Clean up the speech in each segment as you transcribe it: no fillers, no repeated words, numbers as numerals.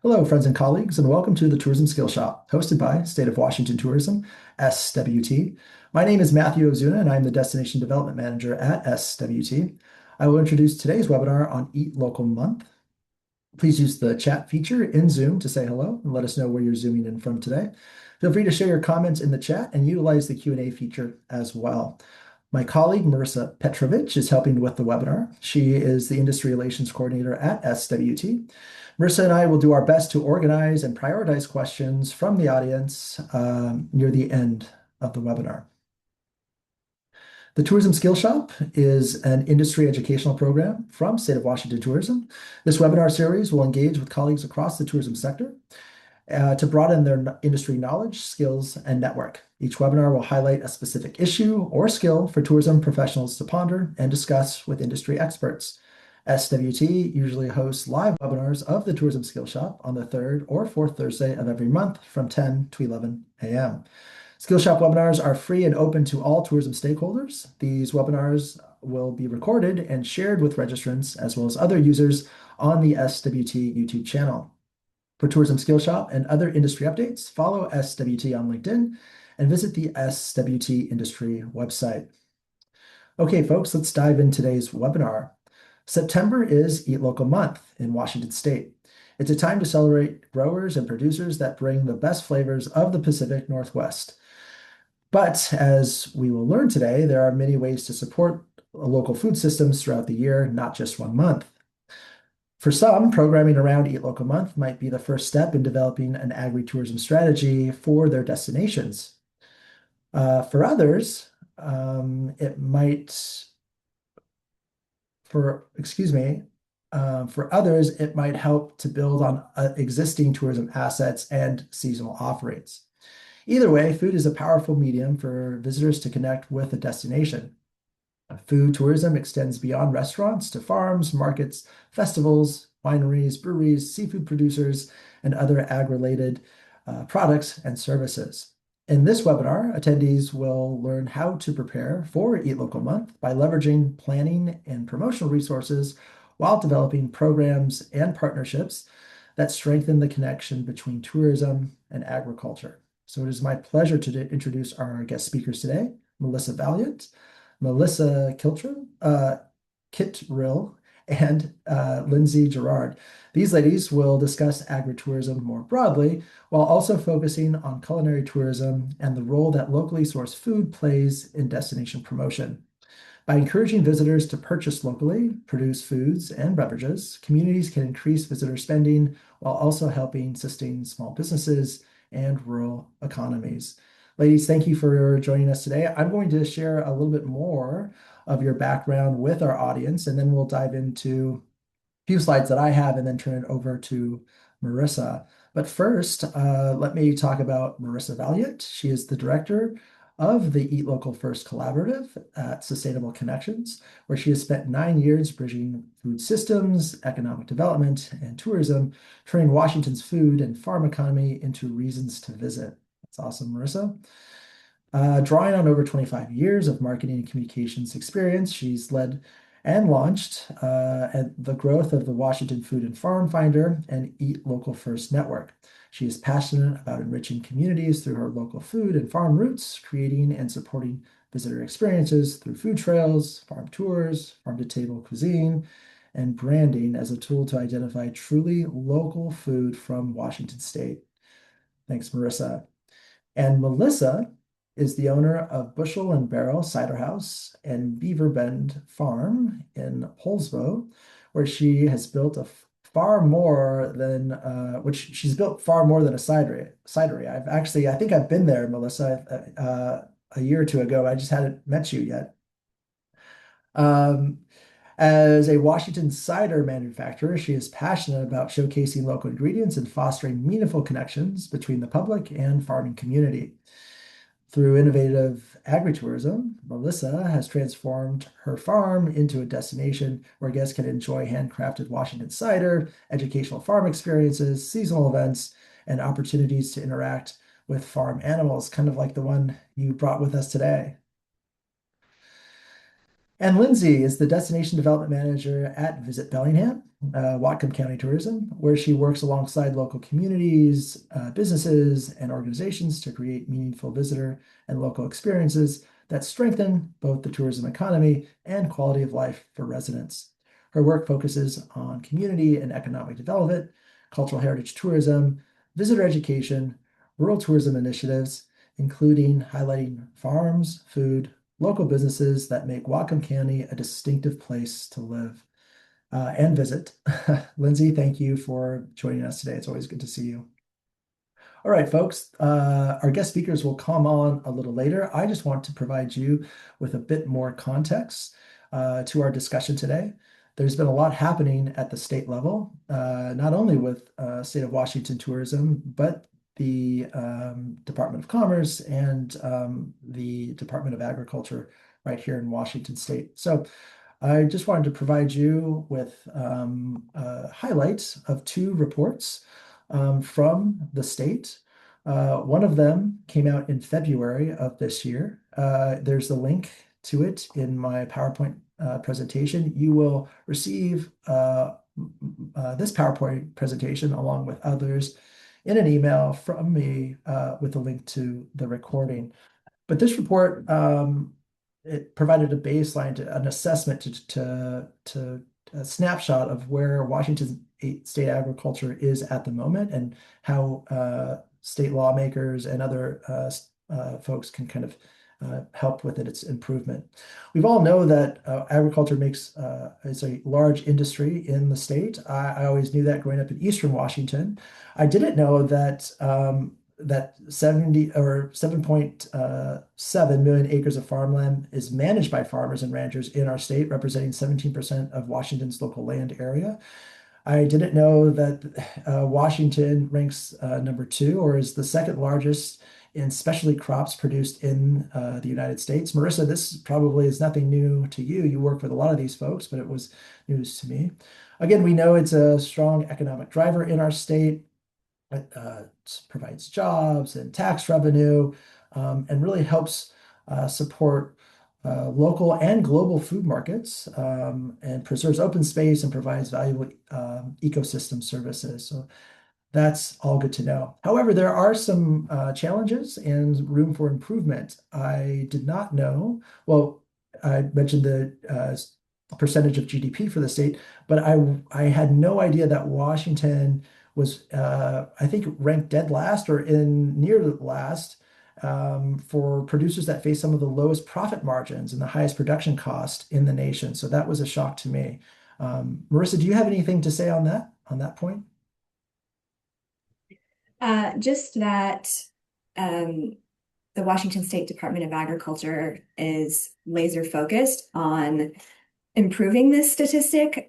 Hello, friends and colleagues, and welcome to the Tourism Skillshop, hosted by State of Washington Tourism, SWT. My name is Matthew Ozuna, and I'm the Destination Development Manager at SWT. I will introduce today's webinar on Eat Local Month. Please use the chat feature in Zoom to say hello and let us know where you're zooming in from today. Feel free to share your comments in the chat and utilize the Q&A feature as well. My colleague, Marissa Petrovich, is helping with the webinar. She is the Industry Relations Coordinator at SWT. Marissa and I will do our best to organize and prioritize questions from the audience near the end of the webinar. The Tourism Skill Shop is an industry educational program from State of Washington Tourism. This webinar series will engage with colleagues across the tourism sector to broaden their industry knowledge, skills, and network. Each webinar will highlight a specific issue or skill for tourism professionals to ponder and discuss with industry experts. SWT usually hosts live webinars of the Tourism Skill Shop on the third or fourth Thursday of every month from 10 to 11 a.m. Skillshop webinars are free and open to all tourism stakeholders. These webinars will be recorded and shared with registrants as well as other users on the SWT YouTube channel. For Tourism Skillshop and other industry updates, follow SWT on LinkedIn and visit the SWT industry website. Okay, folks, let's dive in today's webinar. September is Eat Local Month in Washington State. It's a time to celebrate growers and producers that bring the best flavors of the Pacific Northwest. But as we will learn today, there are many ways to support local food systems throughout the year, not just one month. For some, programming around Eat Local Month might be the first step in developing an agritourism strategy for their destinations. For others, it might, for others, it might help to build on existing tourism assets and seasonal offerings. Either way, food is a powerful medium for visitors to connect with a destination. Food tourism extends beyond restaurants to farms, markets, festivals, wineries, breweries, seafood producers, and other ag-related products and services. In this webinar, attendees will learn how to prepare for Eat Local Month by leveraging planning and promotional resources while developing programs and partnerships that strengthen the connection between tourism and agriculture. So it is my pleasure to introduce our guest speakers today, Melissa Valiant, Melissa Kittrill, and Lindsay Gerard. These ladies will discuss agritourism more broadly, while also focusing on culinary tourism and the role that locally sourced food plays in destination promotion. By encouraging visitors to purchase locally produced foods and beverages, communities can increase visitor spending while also helping sustain small businesses and rural economies. Ladies, thank you for joining us today. I'm going to share a little bit more of your background with our audience, and then we'll dive into a few slides that I have and then turn it over to Marissa. But first, let me talk about Marissa Valiant. She is the director of the Eat Local First Collaborative at Sustainable Connections, where she has spent 9 years bridging food systems, economic development, and tourism, turning Washington's food and farm economy into reasons to visit. That's awesome, Marissa. Drawing on over 25 years of marketing and communications experience, she's led and launched the growth of the Washington Food and Farm Finder and Eat Local First Network. She is passionate about enriching communities through her local food and farm roots, creating and supporting visitor experiences through food trails, farm tours, farm-to-table cuisine, and branding as a tool to identify truly local food from Washington State. Thanks, Marissa. And Melissa is the owner of Bushel and Barrel Cider House and Beaver Bend Farm in Holsbo, where she has built far more than she's built far more than a cidery. I think I've been there, Melissa, a year or two ago. I just hadn't met you yet. As a Washington cider manufacturer, she is passionate about showcasing local ingredients and fostering meaningful connections between the public and farming community. Through innovative agritourism, Melissa has transformed her farm into a destination where guests can enjoy handcrafted Washington cider, educational farm experiences, seasonal events, and opportunities to interact with farm animals, kind of like the one you brought with us today. And Lindsay is the Destination Development Manager at Visit Bellingham. Whatcom County Tourism, where she works alongside local communities, businesses, and organizations to create meaningful visitor and local experiences that strengthen both the tourism economy and quality of life for residents. Her work focuses on community and economic development, cultural heritage tourism, visitor education, rural tourism initiatives, including highlighting farms, food, local businesses that make Whatcom County a distinctive place to live and visit. Lindsay, thank you for joining us today. It's always good to see you. All right, folks, our guest speakers will come on a little later. I just want to provide you with a bit more context to our discussion today. There's been a lot happening at the state level, not only with State of Washington Tourism, but the Department of Commerce and the Department of Agriculture right here in Washington State. So I just wanted to provide you with highlights of two reports from the state. One of them came out in February of this year. There's the link to it in my PowerPoint presentation. You will receive this PowerPoint presentation along with others in an email from me with a link to the recording. But this report, it provided a baseline, an assessment to a snapshot of where Washington state agriculture is at the moment and how state lawmakers and other folks can kind of help with its improvement. We've all know that agriculture is a large industry in the state. I always knew that growing up in Eastern Washington. I didn't know that that 70 or 7.7 million acres of farmland is managed by farmers and ranchers in our state, representing 17% of Washington's local land area. I didn't know that Washington ranks number 2 or is the second largest in specialty crops produced in the United States. Marissa, this probably is nothing new to you. You work with a lot of these folks, but it was news to me. Again, we know it's a strong economic driver in our state. It provides jobs and tax revenue and really helps support local and global food markets and preserves open space and provides valuable ecosystem services. So that's all good to know. However, there are some challenges and room for improvement. I did not know. Well, I mentioned the percentage of GDP for the state, but I had no idea that Washington was, I think, ranked dead last or in near the last for producers that face some of the lowest profit margins and the highest production cost in the nation. So that was a shock to me. Marissa, do you have anything to say on that point? Just that the Washington State Department of Agriculture is laser focused on improving this statistic.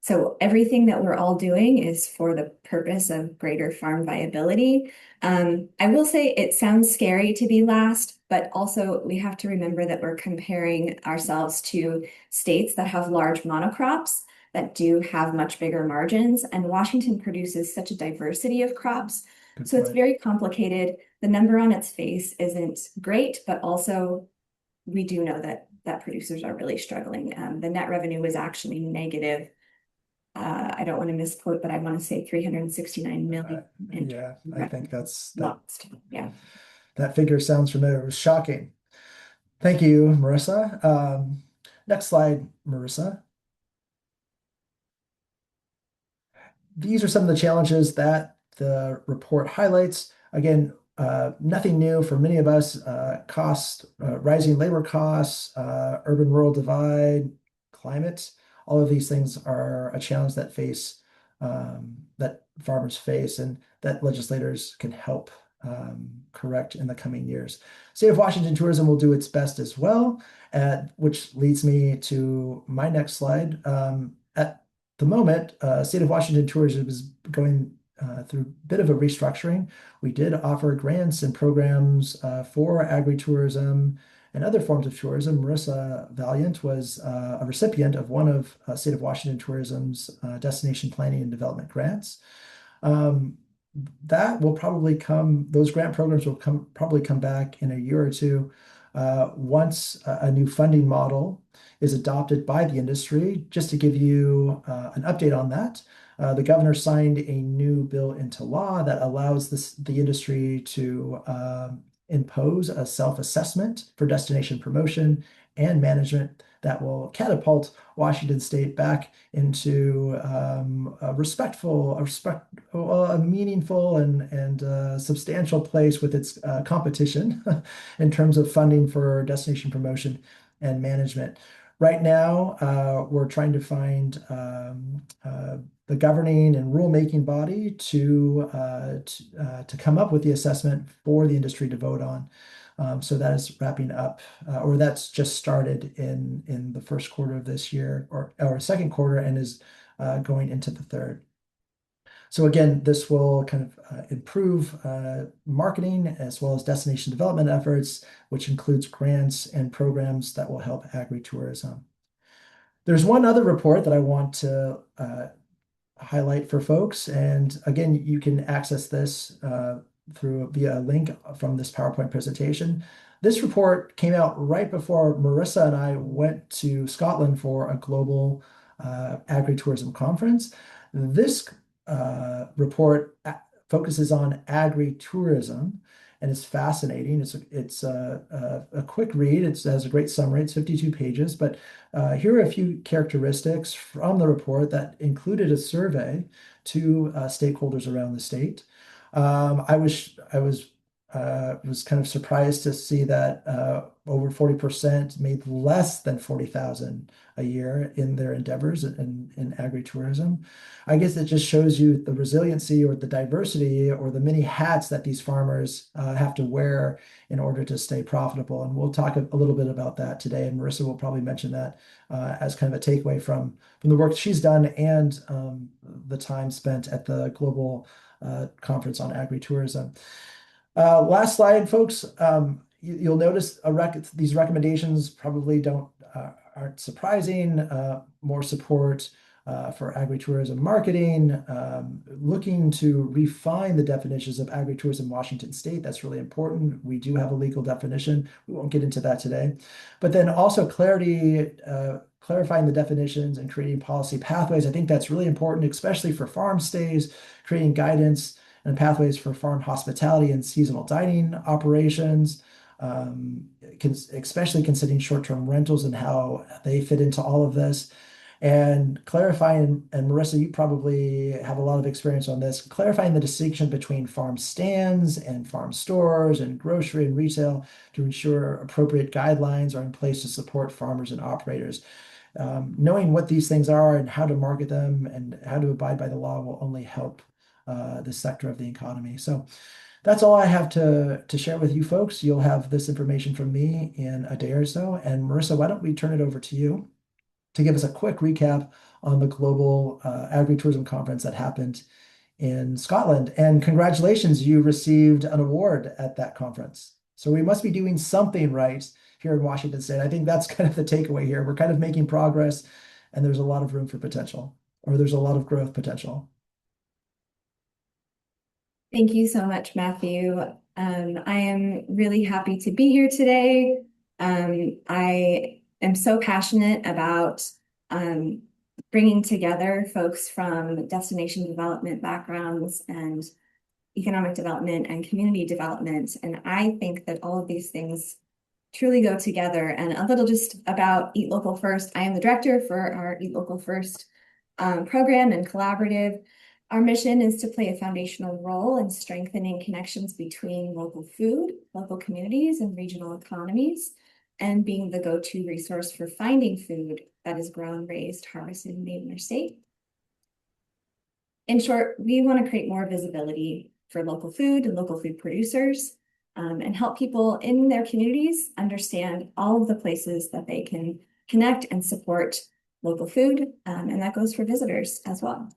So everything that we're all doing is for the purpose of greater farm viability. I will say it sounds scary to be last, but also we have to remember that we're comparing ourselves to states that have large monocrops that do have much bigger margins. And Washington produces such a diversity of crops. So it's very complicated. The number on its face isn't great, but also we do know that producers are really struggling. The net revenue was actually negative. I don't want to misquote, but I want to say 369 million. Yeah, I think lost. Yeah. That figure sounds familiar. It was shocking. Thank you, Marissa. Next slide, Marissa. These are some of the challenges that the report highlights. Again, nothing new for many of us. Rising labor costs, urban-rural divide, climate. All of these things are a challenge that that farmers face and that legislators can help correct in the coming years. State of Washington Tourism will do its best as well, which leads me to my next slide. At the moment, State of Washington Tourism is going through a bit of a restructuring. We did offer grants and programs for agritourism and other forms of tourism. Marissa Valiant was a recipient of one of State of Washington Tourism's destination planning and development grants. That will probably those grant programs will probably come back in a year or two. once a new funding model is adopted by the industry. Just to give you an update on that, the governor signed a new bill into law that allows the industry to impose a self-assessment for destination promotion and management that will catapult Washington State back into a meaningful and substantial place with its competition in terms of funding for destination promotion and management. Right now, we're trying to find the governing and rulemaking body to come up with the assessment for the industry to vote on. So that is wrapping up, or that's just started in the first quarter of this year, or second quarter, and is going into the third. So again, this will kind of improve marketing as well as destination development efforts, which includes grants and programs that will help agritourism. There's one other report that I want to highlight for folks. And again, you can access this via a link from this PowerPoint presentation. This report came out right before Marissa and I went to Scotland for a global agritourism conference. This report focuses on agritourism, and it's fascinating. It's a quick read. It has a great summary. It's 52 pages, but here are a few characteristics from the report that included a survey to stakeholders around the state. I was kind of surprised to see that over 40% made less than 40,000 a year in their endeavors in agritourism. I guess it just shows you the resiliency or the diversity or the many hats that these farmers have to wear in order to stay profitable. And we'll talk a little bit about that today. And Marissa will probably mention that as kind of a takeaway from the work she's done and the time spent at the global conference on agritourism. Last slide, folks. You'll notice these recommendations probably aren't surprising. More support for agritourism marketing, looking to refine the definitions of agritourism in Washington State. That's really important. We do have a legal definition. We won't get into that today. But then also clarifying the definitions and creating policy pathways. I think that's really important, especially for farm stays, creating guidance and pathways for farm hospitality and seasonal dining operations, especially considering short-term rentals and how they fit into all of this. And clarifying, and Marissa, you probably have a lot of experience on this, clarifying the distinction between farm stands and farm stores and grocery and retail to ensure appropriate guidelines are in place to support farmers and operators. Knowing what these things are and how to market them and how to abide by the law will only help this sector of the economy. So that's all I have to share with you folks. You'll have this information from me in a day or so. And Marissa, why don't we turn it over to you to give us a quick recap on the global agritourism conference that happened in Scotland. And congratulations, you received an award at that conference. So we must be doing something right here in Washington State. I think that's kind of the takeaway here. We're kind of making progress and there's a lot of room for potential, or there's a lot of growth potential. Thank you so much, Matthew. I am really happy to be here today. I am so passionate about bringing together folks from destination development backgrounds and economic development and community development. And I think that all of these things truly go together. And a little just about Eat Local First. I am the director for our Eat Local First program and collaborative. Our mission is to play a foundational role in strengthening connections between local food, local communities, and regional economies, and being the go-to resource for finding food that is grown, raised, harvested, and made in our state. In short, we want to create more visibility for local food and local food producers, and help people in their communities understand all of the places that they can connect and support local food, and that goes for visitors as well.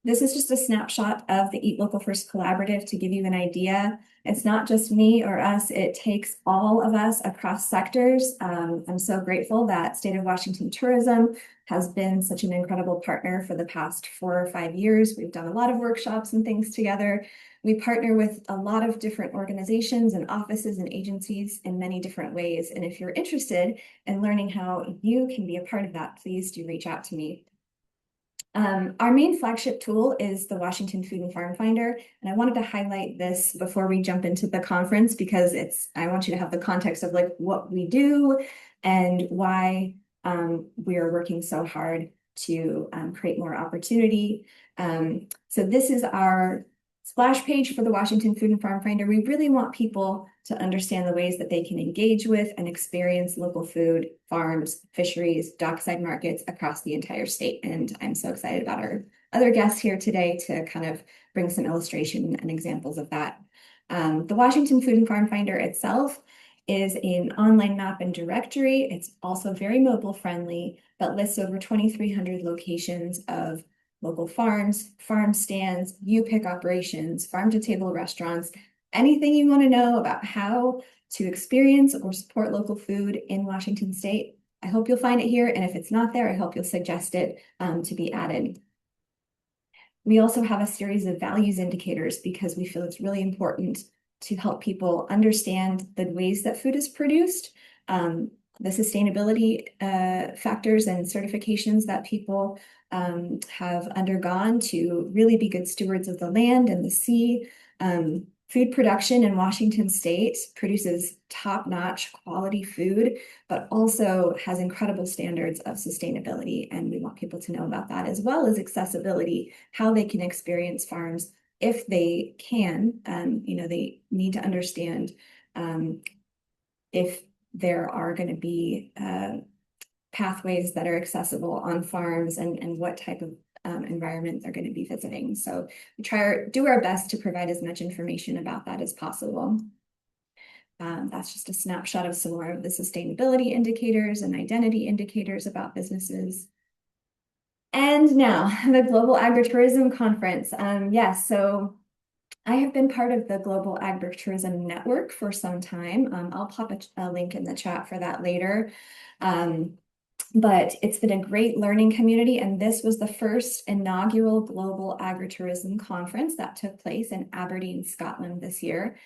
This is just a snapshot of the Eat Local First Collaborative to give you an idea. It's not just me or us, it takes all of us across sectors. I'm so grateful that State of Washington Tourism has been such an incredible partner for the past 4 or 5 years. We've done a lot of workshops and things together. We partner with a lot of different organizations and offices and agencies in many different ways. And if you're interested in learning how you can be a part of that, please do reach out to me. Our main flagship tool is the Washington Food and Farm Finder, and I wanted to highlight this before we jump into the conference because I want you to have the context of like what we do and why we are working so hard to create more opportunity. So this is our splash page for the Washington Food and Farm Finder. We really want people to understand the ways that they can engage with and experience local food, farms, fisheries, dockside markets across the entire state. And I'm so excited about our other guests here today to kind of bring some illustration and examples of that. The Washington Food and Farm Finder itself is an online map and directory. It's also very mobile friendly, but lists over 2,300 locations of local farms, farm stands, you-pick operations, farm-to-table restaurants, anything you want to know about how to experience or support local food in Washington State. I hope you'll find it here, and if it's not there, I hope you'll suggest it to be added. We also have a series of values indicators because we feel it's really important to help people understand the ways that food is produced, the sustainability factors and certifications that people have undergone to really be good stewards of the land and the sea. Food production in Washington State produces top-notch quality food, but also has incredible standards of sustainability. And we want people to know about that, as well as accessibility, how they can experience farms if they can. They need to understand if there are going to be pathways that are accessible on farms and what type of environment they're going to be visiting. So we do our best to provide as much information about that as possible. That's just a snapshot of some more of the sustainability indicators and identity indicators about businesses. And now the Global Agritourism Conference. Yes, so I have been part of the Global Agritourism Network for some time. I'll pop a link in the chat for that later. But it's been a great learning community, and this was the first inaugural Global Agritourism Conference that took place in Aberdeen, Scotland this year.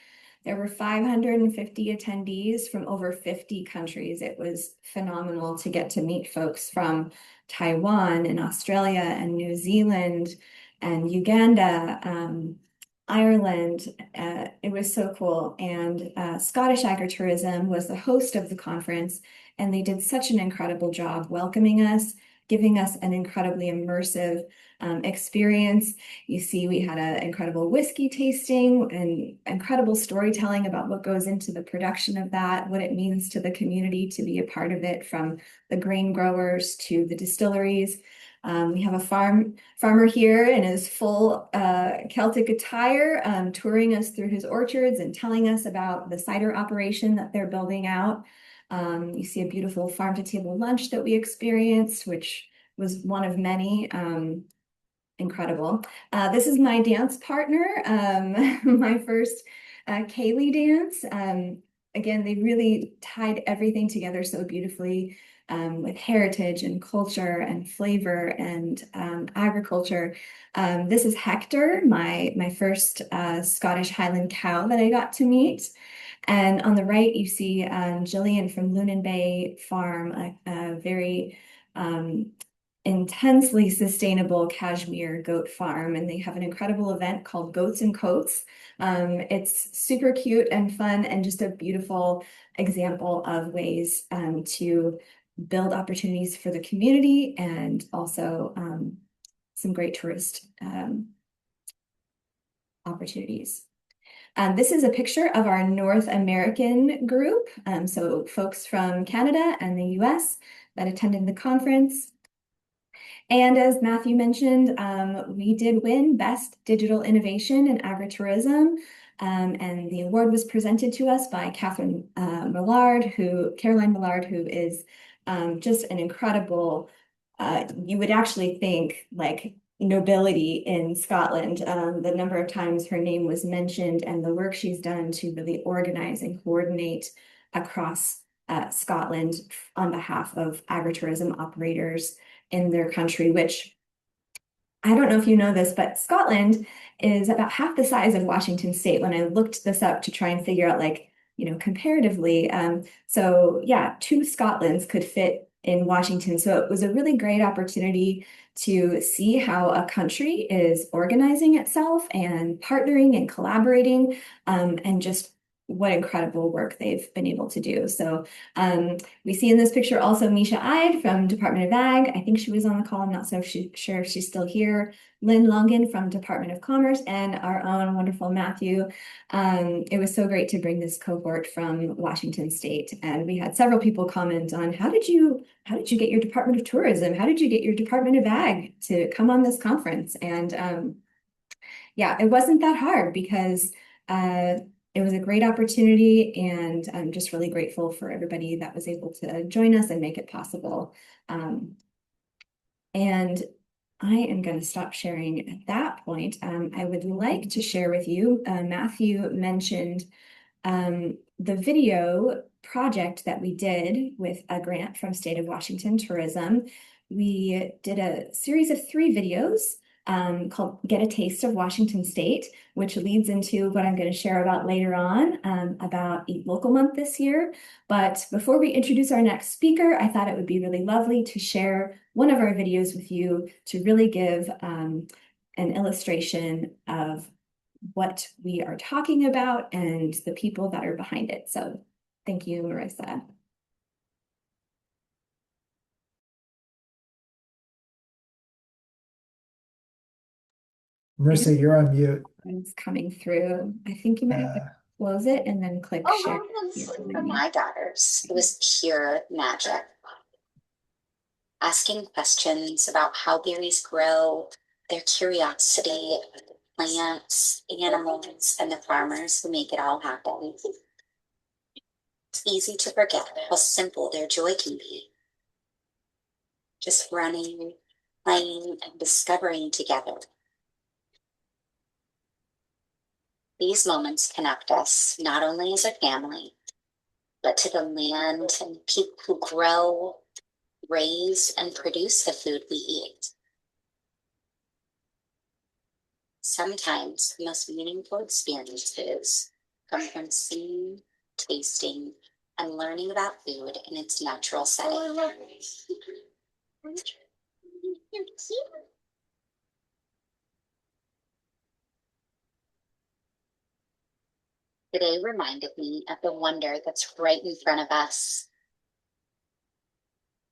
There were 550 attendees from over 50 countries. It was phenomenal to get to meet folks from Taiwan and Australia and New Zealand and Uganda, Ireland. It was so cool. And Scottish Agritourism was the host of the conference, and they did such an incredible job welcoming us, giving us an incredibly immersive experience. You see, we had an incredible whiskey tasting and incredible storytelling about what goes into the production of that, what it means to the community to be a part of it, from the grain growers to the distilleries. We have a farmer here in his full Celtic attire, touring us through his orchards and telling us about the cider operation that they're building out. You see a beautiful farm-to-table lunch that we experienced, which was one of many. Incredible. This is my dance partner, my first Kaylee dance. Again, they really tied everything together so beautifully with heritage and culture and flavor and agriculture. This is Hector, my first Scottish Highland cow that I got to meet. And on the right, you see Jillian from Lunan Bay Farm, a very intensely sustainable cashmere goat farm, and they have an incredible event called Goats and Coats. It's super cute and fun and just a beautiful example of ways to build opportunities for the community and also some great tourist opportunities. This is a picture of our North American group, so folks from Canada and the US that attended the conference. And as Matthew mentioned, we did win Best Digital Innovation in Agritourism, and the award was presented to us by Caroline Millard, who is just an incredible, you would actually think like nobility in Scotland. The number of times her name was mentioned and the work she's done to really organize and coordinate across Scotland on behalf of agritourism operators in their country, which I don't know if you know this, but Scotland is about half the size of Washington State when I looked this up to try and figure out, like, comparatively. So yeah, two Scotlands could fit in Washington. So it was a really great opportunity to see how a country is organizing itself and partnering and collaborating, and just what incredible work they've been able to do. So we see in this picture also Misha Ide from Department of Ag. I think she was on the call. I'm not so sure if she's still here. Lynn Longan from Department of Commerce, and our own wonderful Matthew. It was so great to bring this cohort from Washington State, and we had several people comment on how did you get your Department of Tourism? How did you get your Department of Ag to come on this conference? And yeah, it wasn't that hard because uh, it was a great opportunity, and I'm just really grateful for everybody that was able to join us and make it possible. And I am going to stop sharing at that point. I would like to share with you, Matthew mentioned the video project that we did with a grant from State of Washington Tourism. We did a series of 3 videos called Get a Taste of Washington State, which leads into what I'm going to share about later on about Eat Local Month this year. But before we introduce our next speaker, I thought it would be really lovely to share one of our videos with you to really give an illustration of what we are talking about and the people that are behind it. So thank you, Marissa. Marissa, you're on mute. It's coming through. I think you might have to close it and then click share. For my daughters, it was pure magic. Asking questions about how berries grow, their curiosity, plants, animals, and the farmers who make it all happen. It's easy to forget how simple their joy can be. Just running, playing, and discovering together. These moments connect us not only as a family, but to the land and people who grow, raise, and produce the food we eat. Sometimes the most meaningful experiences come from seeing, tasting, and learning about food in its natural setting. Today reminded me of the wonder that's right in front of us.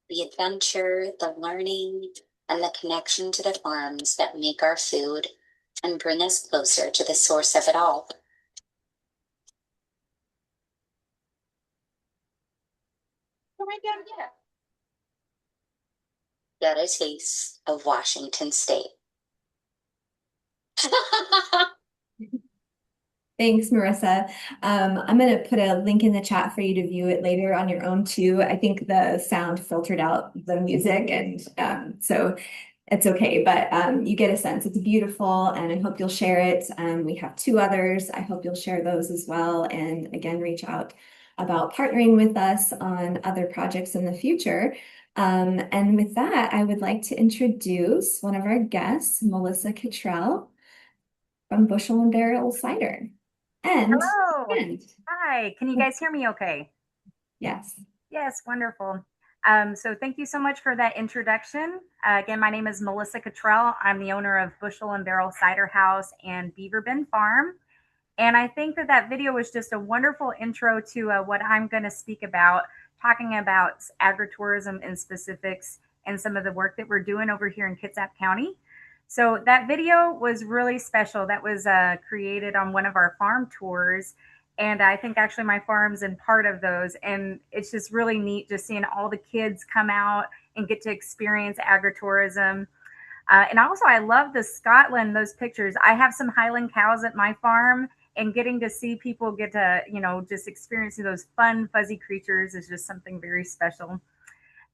The adventure, the learning, and the connection to the farms that make our food and bring us closer to the source of it all. Right down here. Get a taste of Washington State. Thanks, Marissa. I'm going to put a link in the chat for you to view it later on your own too. I think the sound filtered out the music, and so it's okay, but you get a sense. It's beautiful, and I hope you'll share it. We have 2 others. I hope you'll share those as well. And again, reach out about partnering with us on other projects in the future. And with that, I would like to introduce one of our guests, Melissa Cottrell from Bushel and Barrel Cider. And hello. Hi, can you guys hear me okay? Yes. Yes, wonderful. So thank you so much for that introduction. Again, my name is Melissa Cottrell. I'm the owner of Bushel and Barrel Cider House and Beaver Bend Farm. And I think that that video was just a wonderful intro to what I'm going to speak about, talking about agritourism in specifics and some of the work that we're doing over here in Kitsap County. So that video was really special. That was created on one of our farm tours. And I think actually my farm's in part of those. And it's just really neat just seeing all the kids come out and get to experience agritourism. And also, I love the Scotland, those pictures. I have some Highland cows at my farm, and getting to see people get to, just experiencing those fun, fuzzy creatures is just something very special.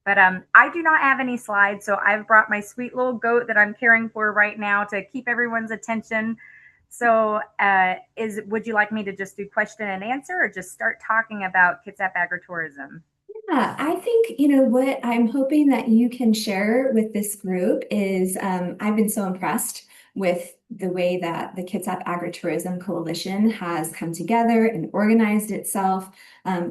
But I do not have any slides, so I've brought my sweet little goat that I'm caring for right now to keep everyone's attention. So would you like me to just do question and answer or just start talking about Kitsap agritourism? Yeah, I think, what I'm hoping that you can share with this group is I've been so impressed with the way that the Kitsap Agritourism Coalition has come together and organized itself.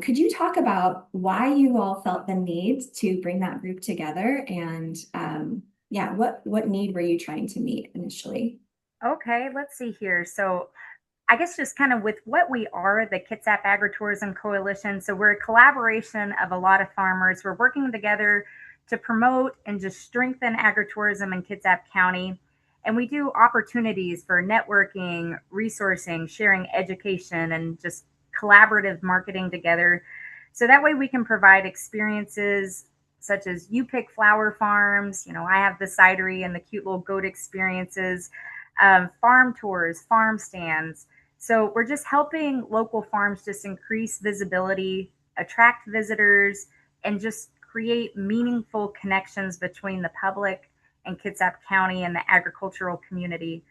Could you talk about why you all felt the need to bring that group together and yeah, what need were you trying to meet initially? Okay, let's see here. So I guess just kind of with what we are, the Kitsap Agritourism Coalition. So we're a collaboration of a lot of farmers. We're working together to promote and just strengthen agritourism in Kitsap County. And we do opportunities for networking, resourcing, sharing education, and just collaborative marketing together. So that way we can provide experiences such as you pick flower farms. I have the cidery and the cute little goat experiences, farm tours, farm stands. So we're just helping local farms just increase visibility, attract visitors, and just create meaningful connections between the public and Kitsap County and the agricultural community.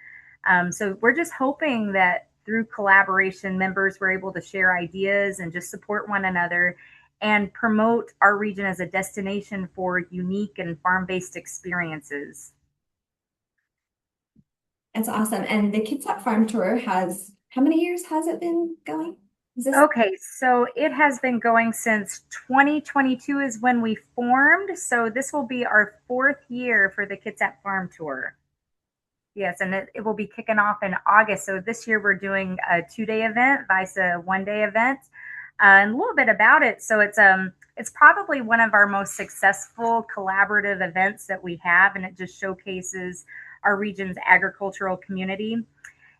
So we're just hoping that through collaboration, members were able to share ideas and just support one another and promote our region as a destination for unique and farm-based experiences. That's awesome. And the Kitsap Farm Tour how many years has it been going? Is this Okay, so it has been going since 2022 is when we formed. So this will be our fourth year for the Kitsap Farm Tour. Yes, and it will be kicking off in August. So this year we're doing a 2-day event, vice a 1-day event, and a little bit about it. So it's probably one of our most successful collaborative events that we have, and it just showcases our region's agricultural community.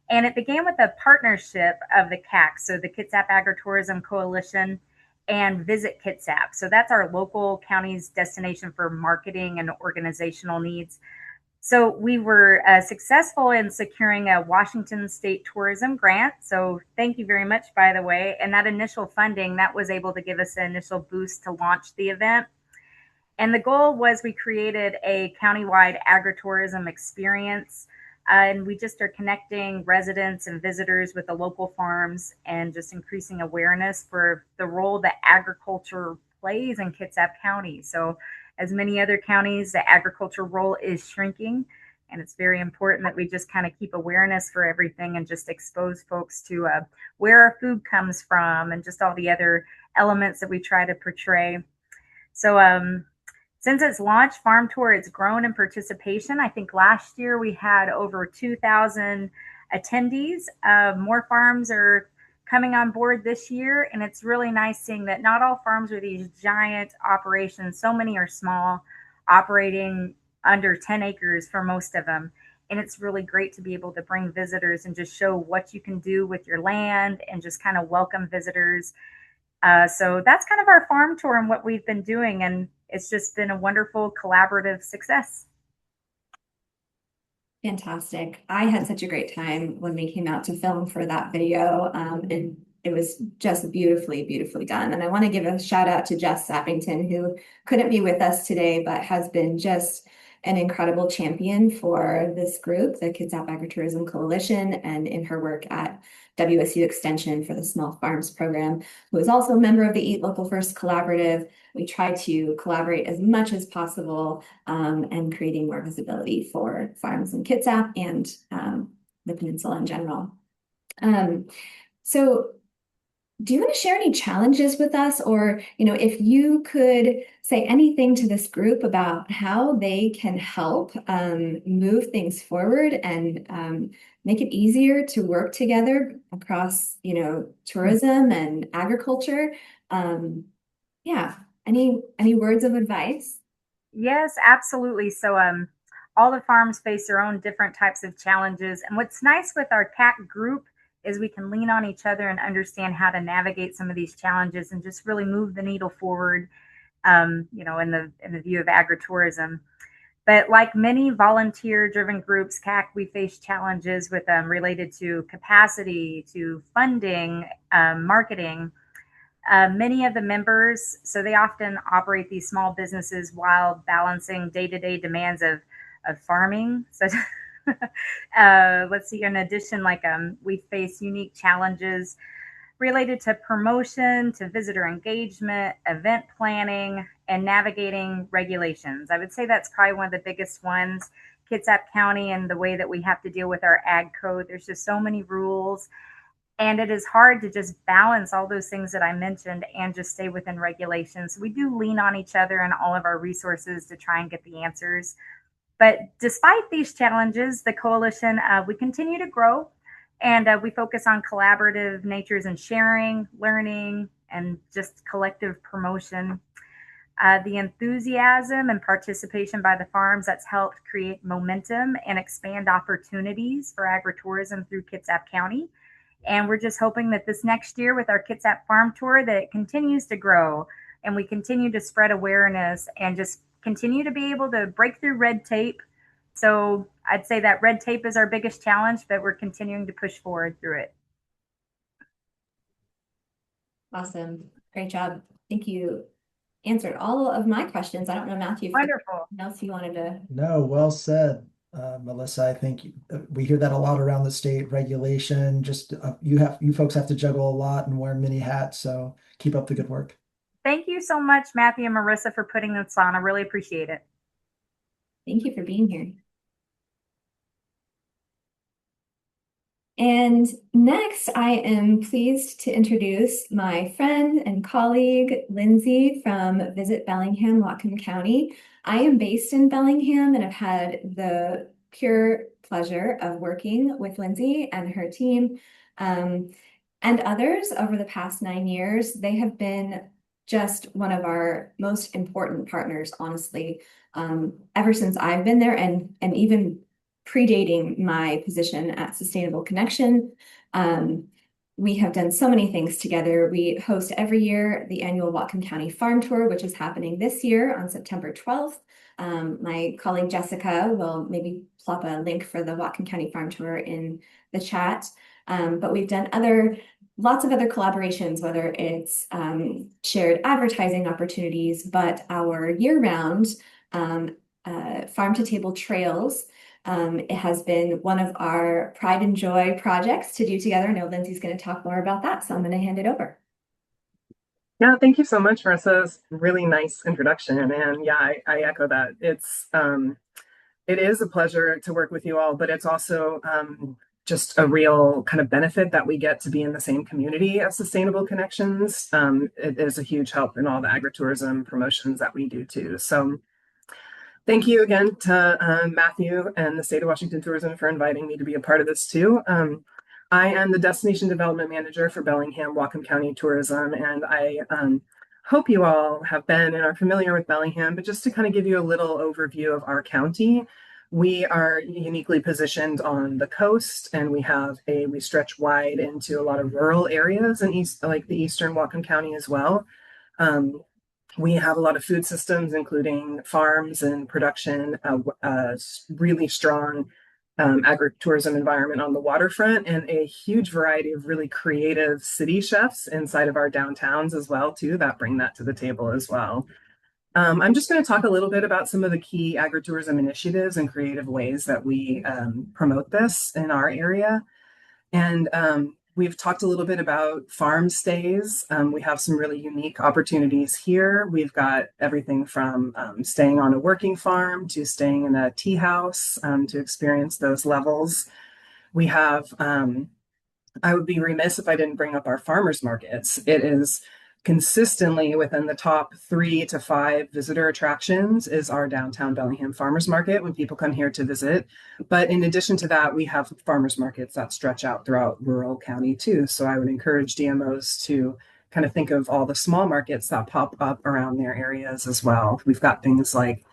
And it began with a partnership of the CAC, so the Kitsap Agritourism Coalition, and Visit Kitsap. So that's our local county's destination for marketing and organizational needs. So we were successful in securing a Washington State tourism grant. So thank you very much, by the way. And that initial funding, that was able to give us an initial boost to launch the event. And the goal was we created a countywide agritourism experience. And we just are connecting residents and visitors with the local farms and just increasing awareness for the role that agriculture plays in Kitsap County. So, as many other counties, the agriculture role is shrinking. And it's very important that we just kind of keep awareness for everything and just expose folks to where our food comes from and just all the other elements that we try to portray. So, since its launch, Farm Tour, it's grown in participation. I think last year we had over 2,000 attendees. More farms are coming on board this year, and it's really nice seeing that not all farms are these giant operations. So many are small, operating under 10 acres for most of them. And it's really great to be able to bring visitors and just show what you can do with your land and just kind of welcome visitors. So that's kind of our farm tour and what we've been doing. And it's just been a wonderful collaborative success. fantastic? I had such a great time when we came out to film for that video, and it was just beautifully, beautifully done. And I want to give a shout out to Jess Sappington, who couldn't be with us today, but has been just an incredible champion for this group, the Kitsap Agritourism Coalition, and in her work at WSU Extension for the Small Farms Program, who is also a member of the Eat Local First Collaborative. We try to collaborate as much as possible and creating more visibility for farms in Kitsap and the peninsula in general. So do you want to share any challenges with us, or if you could say anything to this group about how they can help move things forward and make it easier to work together across tourism and agriculture? Yeah, any words of advice? Yes, absolutely. So, all the farms face their own different types of challenges. And what's nice with our CAC group is we can lean on each other and understand how to navigate some of these challenges and just really move the needle forward, in the view of agritourism. But like many volunteer-driven groups, CAC, we face challenges with related to capacity, to funding, marketing. Many of the members, so they often operate these small businesses while balancing day-to-day demands of farming. So let's see, in addition, we face unique challenges related to promotion, to visitor engagement, event planning, and navigating regulations. I would say that's probably one of the biggest ones. Kitsap County and the way that we have to deal with our ag code, there's just so many rules. And it is hard to just balance all those things that I mentioned and just stay within regulations. We do lean on each other and all of our resources to try and get the answers. But despite these challenges, the coalition, we continue to grow, and we focus on collaborative natures and sharing, learning, and just collective promotion. The enthusiasm and participation by the farms that's helped create momentum and expand opportunities for agritourism through Kitsap County. And we're just hoping that this next year with our Kitsap Farm Tour that it continues to grow and we continue to spread awareness and just continue to be able to break through red tape. So I'd say that red tape is our biggest challenge, but we're continuing to push forward through it. Awesome. Great job. Thank you. Answered all of my questions. I don't know, Matthew, if Wonderful. anything else you wanted to. No, well said, Melissa. I think we hear that a lot around the state. Regulation, just you folks have to juggle a lot and wear many hats, so keep up the good work. Thank you so much, Matthew and Marissa, for putting this on. I really appreciate it. Thank you for being here. And next, I am pleased to introduce my friend and colleague, Lindsay from Visit Bellingham, Whatcom County. I am based in Bellingham and have had the pure pleasure of working with Lindsay and her team and others over the past 9 years. They have been just one of our most important partners, honestly, ever since I've been there and even predating my position at Sustainable Connection. We have done so many things together. We host every year the annual Whatcom County Farm Tour, which is happening this year on September 12th. My colleague Jessica will maybe plop a link for the Whatcom County Farm Tour in the chat. But we've done lots of other collaborations, whether it's shared advertising opportunities, but our year-round farm-to-table trails. It has been one of our pride and joy projects to do together. I know Lindsay's going to talk more about that, so I'm going to hand it over. Yeah, thank you so much, Marissa's really nice introduction. And yeah, I echo that. It is a pleasure to work with you all, but it's also just a real kind of benefit that we get to be in the same community as Sustainable Connections. It is a huge help in all the agritourism promotions that we do too. So thank you again to Matthew and the State of Washington Tourism for inviting me to be a part of this too. I am the Destination Development Manager for Bellingham Whatcom County Tourism, and I hope you all have been and are familiar with Bellingham, but just to kind of give you a little overview of our county, we are uniquely positioned on the coast, and we stretch wide into a lot of rural areas in the eastern Whatcom County as well. We have a lot of food systems, including farms and production, really strong agritourism environment on the waterfront, and a huge variety of really creative city chefs inside of our downtowns as well, too, that bring that to the table as well. I'm just going to talk a little bit about some of the key agritourism initiatives and creative ways that we promote this in our area. And we've talked a little bit about farm stays. We have some really unique opportunities here. We've got everything from staying on a working farm to staying in a tea house to experience those levels. We have, I would be remiss if I didn't bring up our farmers markets. It is consistently within the top 3 to 5 visitor attractions is our downtown Bellingham Farmers Market when people come here to visit. But in addition to that, we have farmers markets that stretch out throughout rural county too. So I would encourage DMOs to kind of think of all the small markets that pop up around their areas as well. We've got things like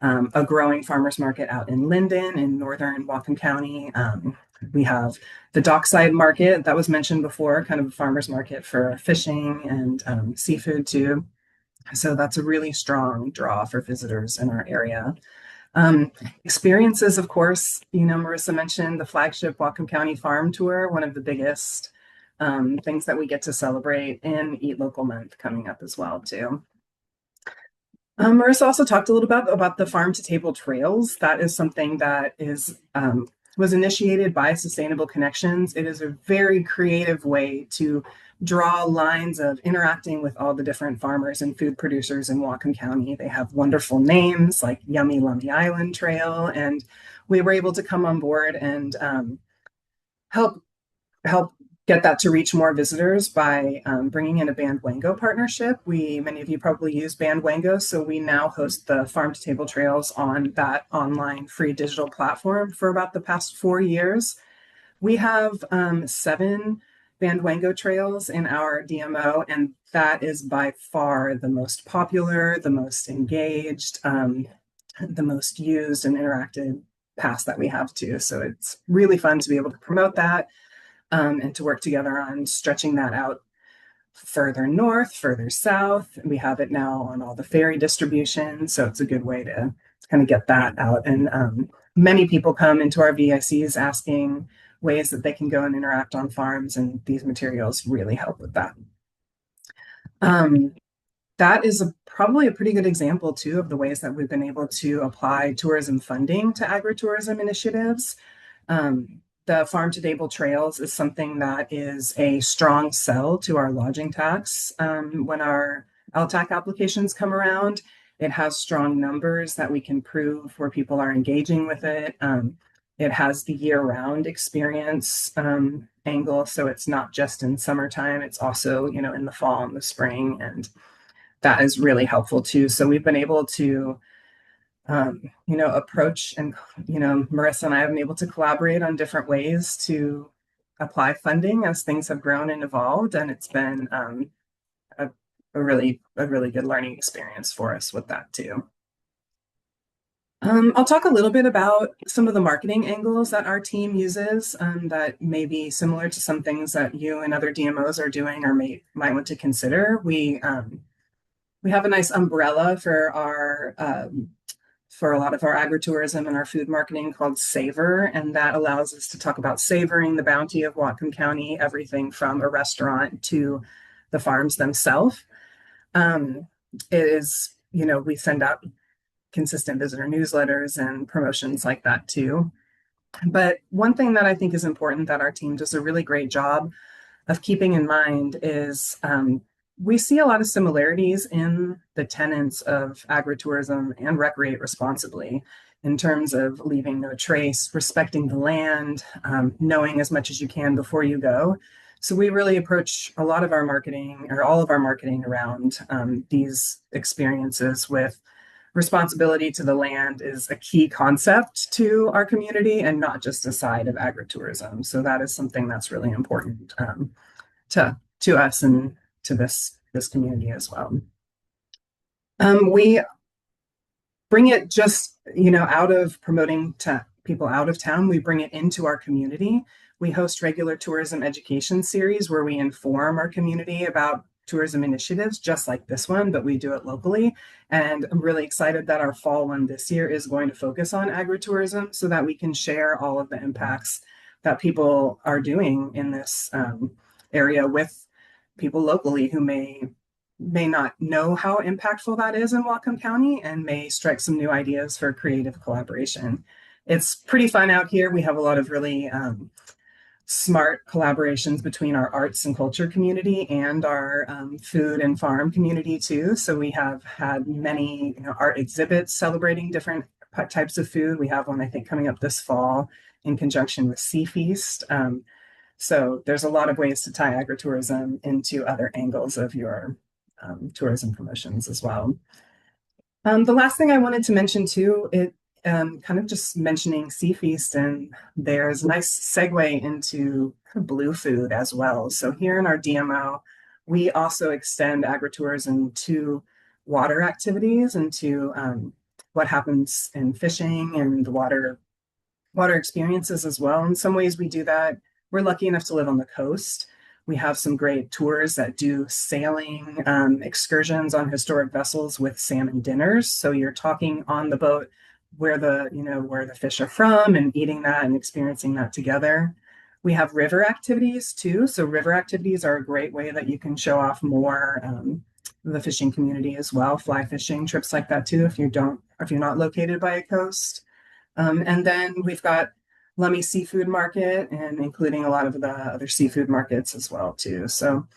a growing farmers market out in Linden in northern Whatcom County. We have the dockside market that was mentioned before, kind of a farmer's market for fishing and seafood too. So that's a really strong draw for visitors in our area. Experiences, of course, Marissa mentioned the flagship Whatcom County Farm Tour, one of the biggest things that we get to celebrate, and Eat Local Month coming up as well too. Marissa also talked a little bit about the farm to table trails. That is something that is was initiated by Sustainable Connections. It is a very creative way to draw lines of interacting with all the different farmers and food producers in Whatcom County. They have wonderful names like Yummy Lummy Island Trail, and we were able to come on board and help get that to reach more visitors by bringing in a Bandwango partnership. Many of you probably use Bandwango, so we now host the farm to table trails on that online free digital platform for about the past 4 years. We have 7 Bandwango trails in our DMO, and that is by far the most popular, the most engaged, the most used and interactive paths that we have too. So it's really fun to be able to promote that and to work together on stretching that out further north, further south. We have it now on all the ferry distribution, so it's a good way to kind of get that out. And many people come into our VICs asking ways that they can go and interact on farms, and these materials really help with that. That is probably a pretty good example too of the ways that we've been able to apply tourism funding to agritourism initiatives. The farm to table trails is something that is a strong sell to our lodging tax. When our LTAC applications come around, it has strong numbers that we can prove where people are engaging with it. It has the year-round experience angle, so it's not just in summertime, it's also, in the fall and the spring, and that is really helpful too. So we've been able to approach, and Marissa and I have been able to collaborate on different ways to apply funding as things have grown and evolved, and it's been a really good learning experience for us with that too. I'll talk a little bit about some of the marketing angles that our team uses that may be similar to some things that you and other DMOs are doing or might want to consider. We have a nice umbrella for a lot of our agritourism and our food marketing called Savor, and that allows us to talk about savoring the bounty of Whatcom County, everything from a restaurant to the farms themselves. It is, we send out consistent visitor newsletters and promotions like that too. But one thing that I think is important that our team does a really great job of keeping in mind is we see a lot of similarities in the tenets of agritourism and recreate responsibly in terms of leaving no trace, respecting the land, knowing as much as you can before you go. So we really approach a lot of our marketing, or all of our marketing, around these experiences with responsibility to the land is a key concept to our community and not just a side of agritourism. So that is something that's really important to us and to this community as well. We bring it just, out of promoting to people out of town, we bring it into our community. We host regular tourism education series where we inform our community about tourism initiatives just like this one, but we do it locally. And I'm really excited that our fall one this year is going to focus on agritourism so that we can share all of the impacts that people are doing in this area with people locally who may not know how impactful that is in Whatcom County and may strike some new ideas for creative collaboration. It's pretty fun out here. We have a lot of really smart collaborations between our arts and culture community and our food and farm community too. So we have had many art exhibits celebrating different types of food. We have one, I think, coming up this fall in conjunction with Sea Feast. So there's a lot of ways to tie agritourism into other angles of your tourism promotions as well. The last thing I wanted to mention too, kind of just mentioning Sea Feast, and there's a nice segue into blue food as well. So here in our DMO, we also extend agritourism to water activities and to what happens in fishing and the water experiences as well. In some ways we do that. We're lucky enough to live on the coast. We have some great tours that do sailing excursions on historic vessels with salmon dinners. So you're talking on the boat where the fish are from and eating that and experiencing that together. We have river activities too. So river activities are a great way that you can show off more the fishing community as well. Fly fishing trips like that too, if you're not located by a coast. And then we've got Lummi Seafood Market, and including a lot of the other seafood markets as well too. So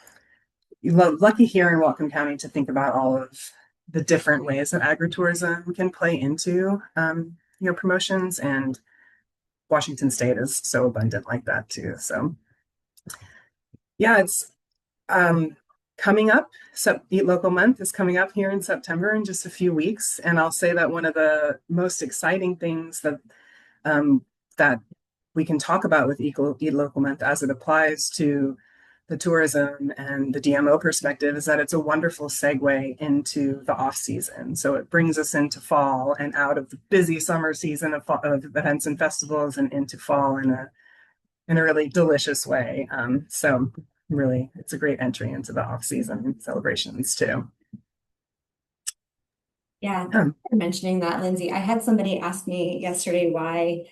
lucky here in Whatcom County to think about all of the different ways that agritourism can play into promotions, and Washington State is so abundant like that too. So yeah, it's coming up. So Eat Local Month is coming up here in September in just a few weeks, and I'll say that one of the most exciting things that we can talk about with Eat Local Month as it applies to the tourism and the DMO perspective is that it's a wonderful segue into the off season. So it brings us into fall and out of the busy summer season of events and festivals and into fall in a really delicious way. So really, it's a great entry into the off season celebrations too. Yeah, thanks for mentioning that, Lindsay. I had somebody ask me yesterday why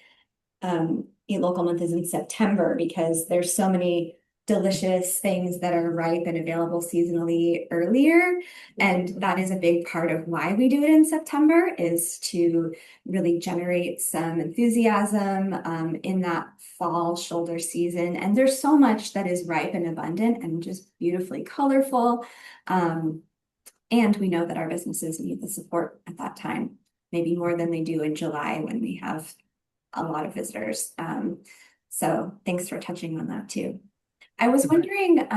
Eat Local Month is in September, because there's so many delicious things that are ripe and available seasonally earlier. And that is a big part of why we do it in September, is to really generate some enthusiasm in that fall shoulder season. And there's so much that is ripe and abundant and just beautifully colorful. And we know that our businesses need the support at that time, maybe more than they do in July when we have a lot of visitors. So thanks for touching on that too. I was wondering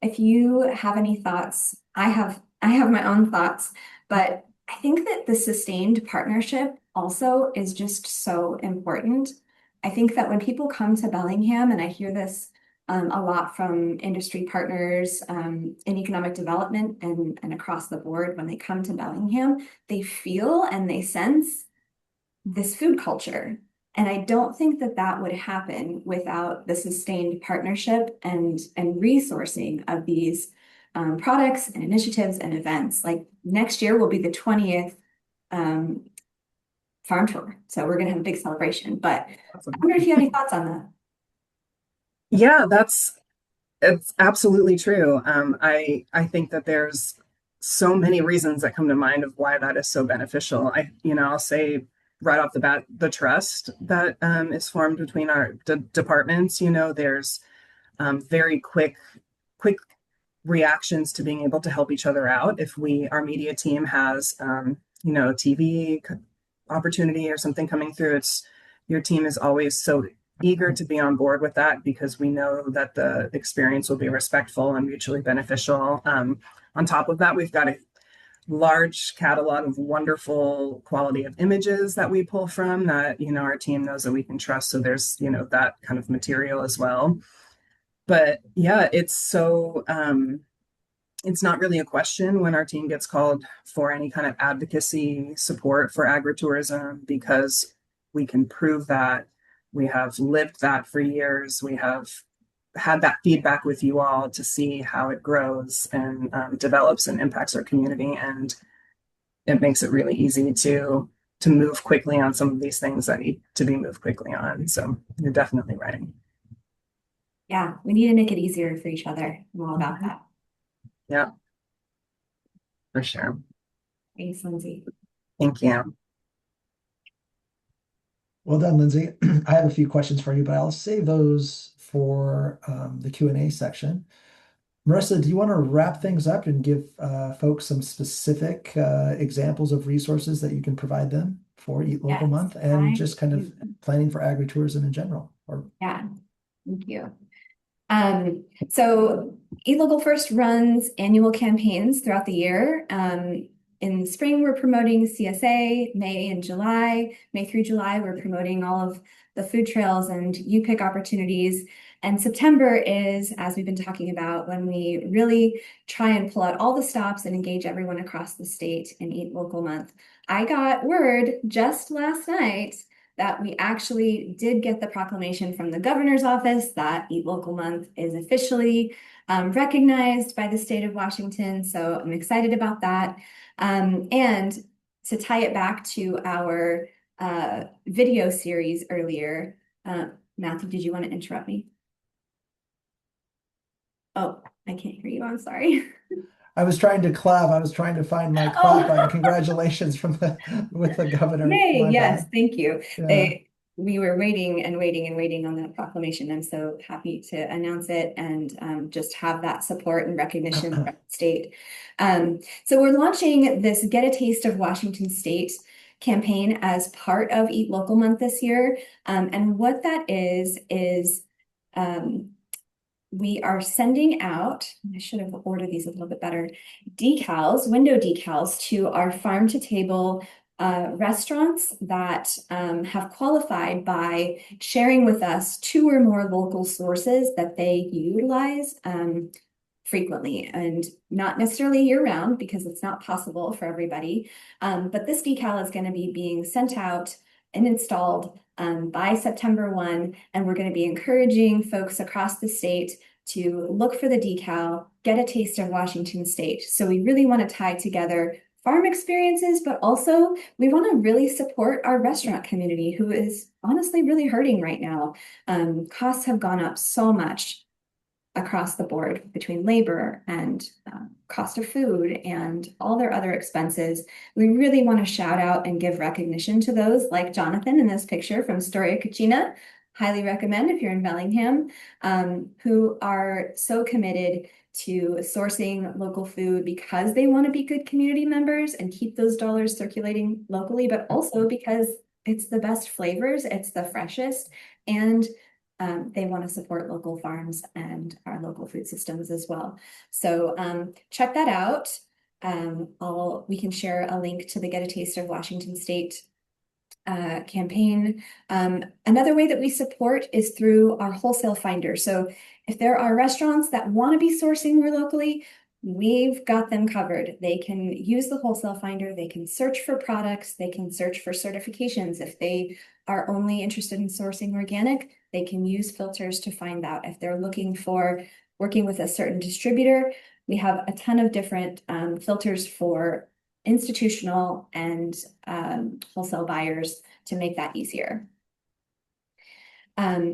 if you have any thoughts. I have my own thoughts, but I think that the sustained partnership also is just so important. I think that when people come to Bellingham, and I hear this a lot from industry partners in economic development and across the board, when they come to Bellingham, they feel and they sense this food culture. And I don't think that that would happen without the sustained partnership and resourcing of these products and initiatives and events. Like next year will be the 20th farm tour. So we're going to have a big celebration. But I wonder if you have any thoughts on that. Yeah, it's absolutely true. I think that there's so many reasons that come to mind of why that is so beneficial. I'll say right off the bat, the trust that is formed between our departments. There's very quick reactions to being able to help each other out. If our media team has TV opportunity or something coming through, your team is always so eager to be on board with that, because we know that the experience will be respectful and mutually beneficial. On top of that, we've got a large catalog of wonderful quality of images that we pull from that, our team knows that we can trust. So there's, that kind of material as well. But yeah, it's not really a question when our team gets called for any kind of advocacy support for agritourism, because we can prove that. We have lived that for years. We have had that feedback with you all to see how it grows and develops and impacts our community. And it makes it really easy to move quickly on some of these things that need to be moved quickly on. So you're definitely right. Yeah, we need to make it easier for each other. I'm all about that. Yeah, for sure. Thanks, Lindsay. Thank you. Well done, Lindsay. I have a few questions for you, but I'll save those for the Q&A section. Marissa, do you want to wrap things up and give folks some specific examples of resources that you can provide them for Eat Local Month and just kind of planning for agritourism in general? Yeah, thank you. So Eat Local First runs annual campaigns throughout the year. In the spring, we're promoting CSA. May and July, May through July, we're promoting all of the food trails and U-Pick opportunities. And September is, as we've been talking about, when we really try and pull out all the stops and engage everyone across the state in Eat Local Month. I got word just last night that we actually did get the proclamation from the governor's office that Eat Local Month is officially recognized by the state of Washington. So I'm excited about that. And to tie it back to our video series earlier, Matthew, did you want to interrupt me? Oh, I can't hear you. I'm sorry. I was trying to clap. I was trying to find my clap button. Congratulations with the governor. Yay, yes, thank you. Yeah. we were waiting and waiting and waiting on that proclamation. I'm so happy to announce it and just have that support and recognition from the state. So we're launching this Get a Taste of Washington State campaign as part of Eat Local Month this year. And what that is we are sending out, I should have ordered these a little bit better, decals, window decals to our farm to table restaurants that have qualified by sharing with us 2 or more local sources that they utilize frequently, and not necessarily year round because it's not possible for everybody. But this decal is going to be being sent out and installed by September 1, and we're going to be encouraging folks across the state to look for the decal, get a taste of Washington State. So we really want to tie together farm experiences, but also we want to really support our restaurant community who is honestly really hurting right now. Costs have gone up so much across the board between labor and cost of food and all their other expenses. We really want to shout out and give recognition to those like Jonathan in this picture from Storia Cucina. Highly recommend if you're in Bellingham, who are so committed to sourcing local food because they want to be good community members and keep those dollars circulating locally, but also because it's the best flavors, it's the freshest, and they want to support local farms and our local food systems as well. So check that out. We can share a link to the Get a Taste of Washington State campaign. Another way that we support is through our wholesale finder. So if there are restaurants that want to be sourcing more locally, we've got them covered. They can use the wholesale finder, they can search for products, they can search for certifications. If they are only interested in sourcing organic, they can use filters to find out. If they're looking for working with a certain distributor, we have a ton of different filters for institutional and wholesale buyers to make that easier.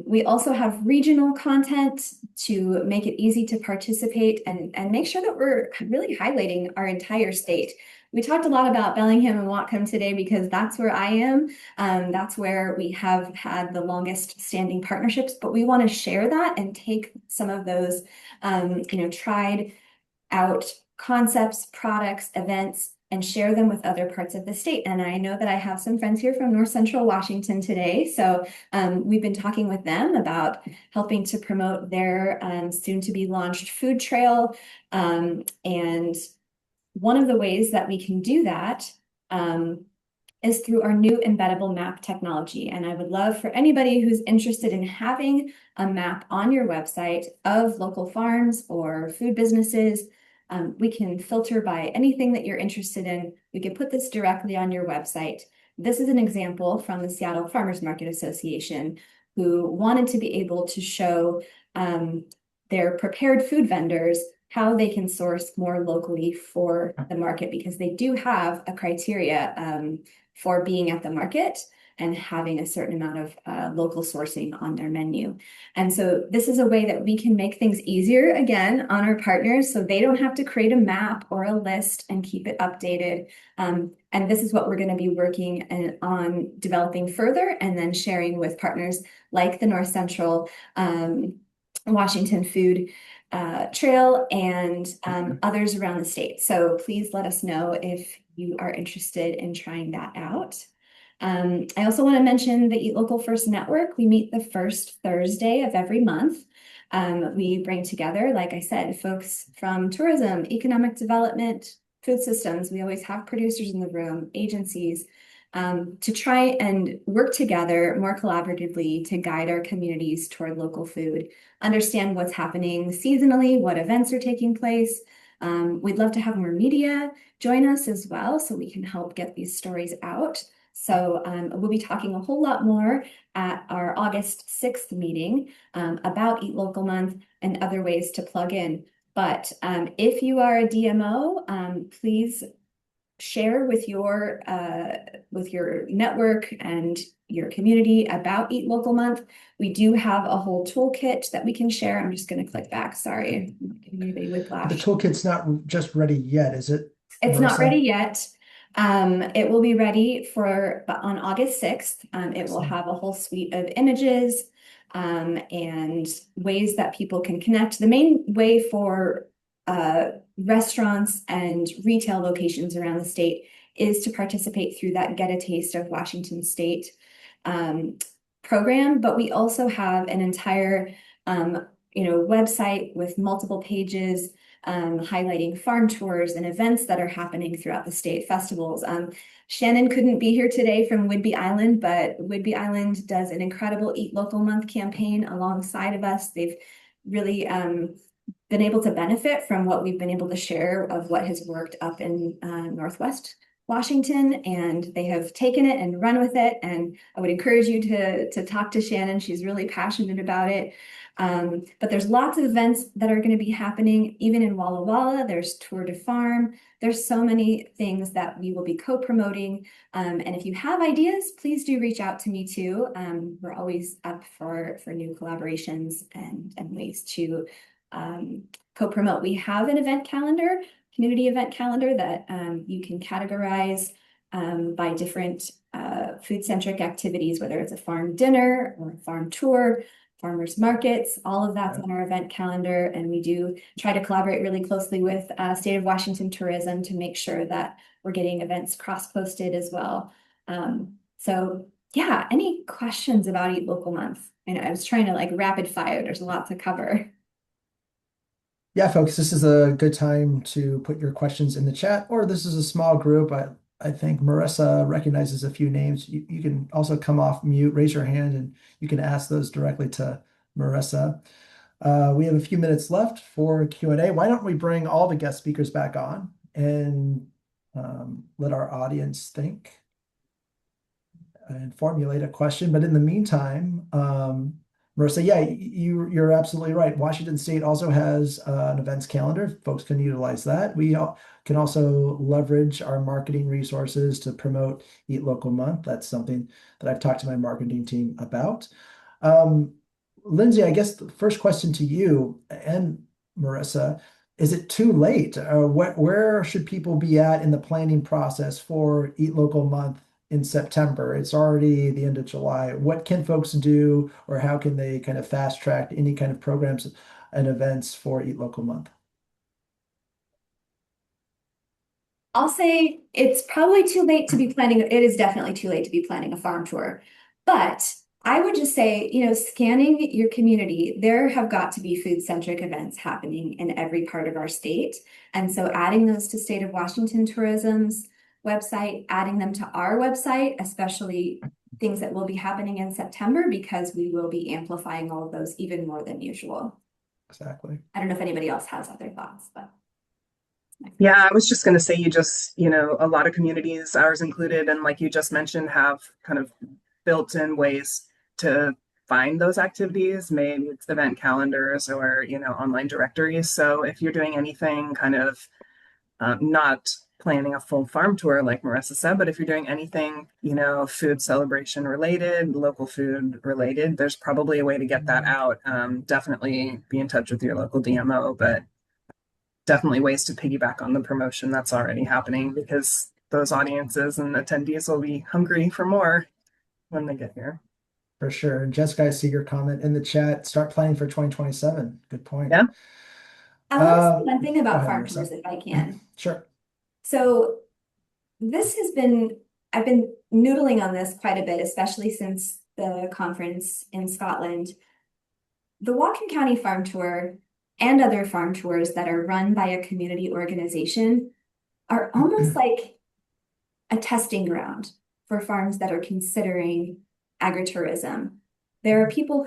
We also have regional content to make it easy to participate and make sure that we're really highlighting our entire state. We talked a lot about Bellingham and Whatcom today because that's where I am. That's where we have had the longest standing partnerships, but we want to share that and take some of those, tried out concepts, products, events, and share them with other parts of the state. And I know that I have some friends here from North Central Washington today. So we've been talking with them about helping to promote their soon to be launched food trail. And one of the ways that we can do that is through our new embeddable map technology. And I would love for anybody who's interested in having a map on your website of local farms or food businesses. We can filter by anything that you're interested in. We can put this directly on your website. This is an example from the Seattle Farmers Market Association, who wanted to be able to show their prepared food vendors how they can source more locally for the market, because they do have a criteria for being at the market and having a certain amount of local sourcing on their menu. And so this is a way that we can make things easier, again, on our partners, so they don't have to create a map or a list and keep it updated. And this is what we're going to be working on developing further and then sharing with partners like the North Central Washington Food Trail and others around the state. So please let us know if you are interested in trying that out. I also want to mention the Eat Local First Network. We meet the first Thursday of every month. We bring together, like I said, folks from tourism, economic development, food systems. We always have producers in the room, agencies, to try and work together more collaboratively to guide our communities toward local food, understand what's happening seasonally, what events are taking place. We'd love to have more media join us as well, so we can help get these stories out. So we'll be talking a whole lot more at our August 6th meeting about Eat Local Month and other ways to plug in. But if you are a DMO, please share with your network and your community about Eat Local Month. We do have a whole toolkit that we can share. I'm just going to click back. Sorry, I'm not giving anybody whiplash. The toolkit's not just ready yet, is it? It's not ready yet. It will be ready on August 6th. It will Excellent. have a whole suite of images and ways that people can connect. The main way for restaurants and retail locations around the state is to participate through that Get a Taste of Washington State program, but we also have an entire website with multiple pages highlighting farm tours and events that are happening throughout the state, festivals. Shannon couldn't be here today from Whidbey Island, but Whidbey Island does an incredible Eat Local Month campaign alongside of us. They've really been able to benefit from what we've been able to share of what has worked up in Northwest Washington, and they have taken it and run with it. And I would encourage you to talk to Shannon. She's really passionate about it. But there's lots of events that are going to be happening, even in Walla Walla. There's Tour de Farm. There's so many things that we will be co-promoting. And if you have ideas, please do reach out to me too. We're always up for new collaborations and ways to co-promote. We have an event calendar, community event calendar that you can categorize by different food-centric activities, whether it's a farm dinner or a farm tour, farmers markets, all of that's on our event calendar. And we do try to collaborate really closely with State of Washington Tourism to make sure that we're getting events cross-posted as well. So yeah, any questions about Eat Local Month? And I was trying to like rapid fire, there's a lot to cover. Yeah, folks, this is a good time to put your questions in the chat, or this is a small group. I think Marissa recognizes a few names. You can also come off mute, raise your hand, and you can ask those directly to Marissa. We have a few minutes left for Q&A. Why don't we bring all the guest speakers back on and let our audience think and formulate a question. But in the meantime, Marissa, yeah, you're absolutely right. Washington State also has an events calendar. Folks can utilize that. We can also leverage our marketing resources to promote Eat Local Month. That's something that I've talked to my marketing team about. Lindsay, I guess the first question to you and Marissa, is it too late? Where should people be at in the planning process for Eat Local Month in September? It's already the end of July. What can folks do, or how can they kind of fast track any kind of programs and events for Eat Local Month? I'll say it's probably too late to be planning. It is definitely too late to be planning a farm tour. But I would just say, scanning your community, there have got to be food-centric events happening in every part of our state. And so adding those to State of Washington Tourism's website, adding them to our website, especially things that will be happening in September, because we will be amplifying all of those even more than usual. Exactly. I don't know if anybody else has other thoughts, but. Yeah, I was just going to say, a lot of communities, ours included, and like you just mentioned, have kind of built-in ways to find those activities. Maybe it's event calendars or, online directories. So if you're doing anything kind of not planning a full farm tour, like Marissa said, but if you're doing anything, food celebration related, local food related, there's probably a way to get that out. Definitely be in touch with your local DMO, but definitely ways to piggyback on the promotion that's already happening, because those audiences and attendees will be hungry for more when they get here. For sure. And Jessica, I see your comment in the chat. Start planning for 2027. Good point. Yeah. I want to say one thing Go about ahead, farm Marissa. tours, if I can. Sure. So I've been noodling on this quite a bit, especially since the conference in Scotland. The Whatcom County Farm Tour and other farm tours that are run by a community organization are almost like a testing ground for farms that are considering agritourism. There are people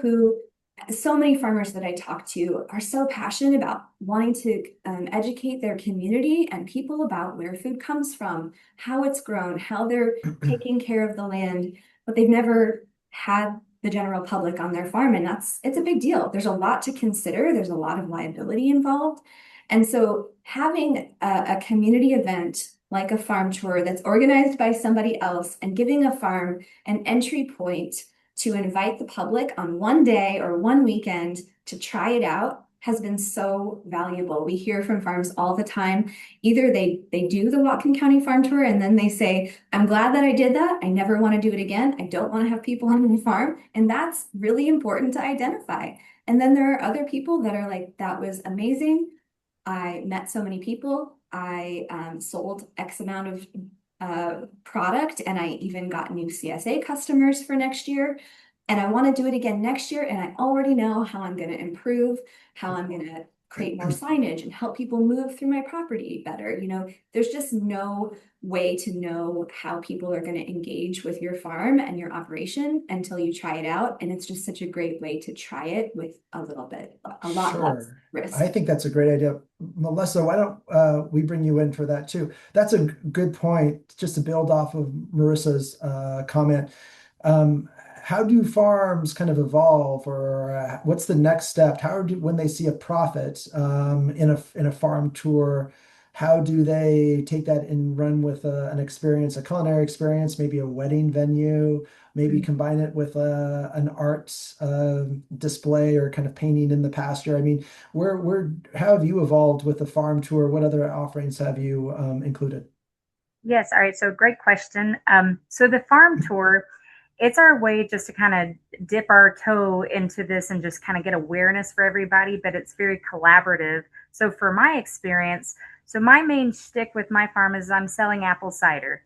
so many farmers that I talk to are so passionate about wanting to educate their community and people about where food comes from, how it's grown, how they're taking care of the land, but they've never had the general public on their farm. And it's a big deal. There's a lot to consider. There's a lot of liability involved. And so having a community event like a farm tour that's organized by somebody else and giving a farm an entry point to invite the public on one day or one weekend to try it out has been so valuable. We hear from farms all the time. Either they do the Whatcom County Farm Tour and then they say, I'm glad that I did that. I never want to do it again. I don't want to have people on my farm. And that's really important to identify. And then there are other people that are like, that was amazing. I met so many people. I sold X amount of product, and I even got new CSA customers for next year. And I want to do it again next year. And I already know how I'm going to improve, how I'm going to create more signage and help people move through my property better. You know, there's just no way to know how people are going to engage with your farm and your operation until you try it out. And it's just such a great way to try it with a little bit, a lot less Sure. risk. I think that's a great idea. Melissa, why don't we bring you in for that too? That's a good point, just to build off of Marissa's comment. Um, how do farms kind of evolve, or what's the next step? When they see a profit in a farm tour, how do they take that and run with an experience, a culinary experience, maybe a wedding venue, maybe combine it with an arts display or kind of painting in the pasture? I mean, how have you evolved with the farm tour? What other offerings have you included? Yes. All right. So great question. So the farm tour, it's our way just to kind of dip our toe into this and just kind of get awareness for everybody, but it's very collaborative. So for my experience, so my main shtick with my farm is I'm selling apple cider,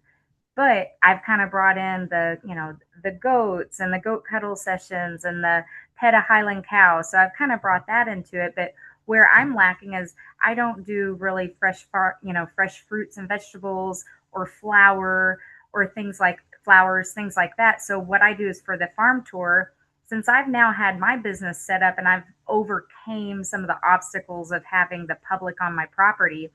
but I've kind of brought in the goats and the goat cuddle sessions and the pet a Highland cow. So I've kind of brought that into it. But where I'm lacking is I don't do really fresh fruits and vegetables or flour or things like that. So what I do is for the farm tour, since I've now had my business set up and I've overcame some of the obstacles of having the public on my property,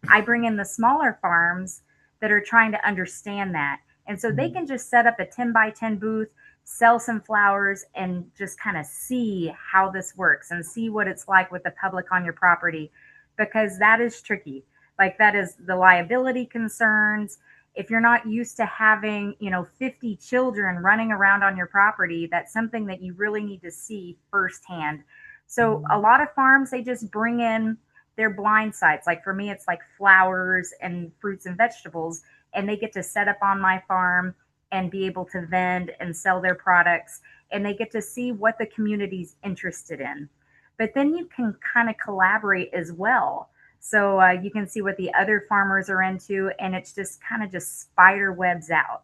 I bring in the smaller farms that are trying to understand that. And so they can just set up a 10 by 10 booth, sell some flowers, and just kind of see how this works and see what it's like with the public on your property, because that is tricky. Like, that is the liability concerns. If you're not used to having, 50 children running around on your property, that's something that you really need to see firsthand. So a lot of farms, they just bring in their blind sites. Like for me, it's like flowers and fruits and vegetables, and they get to set up on my farm and be able to vend and sell their products, and they get to see what the community's interested in. But then you can kind of collaborate as well. So you can see what the other farmers are into, and it's just kind of just spider webs out.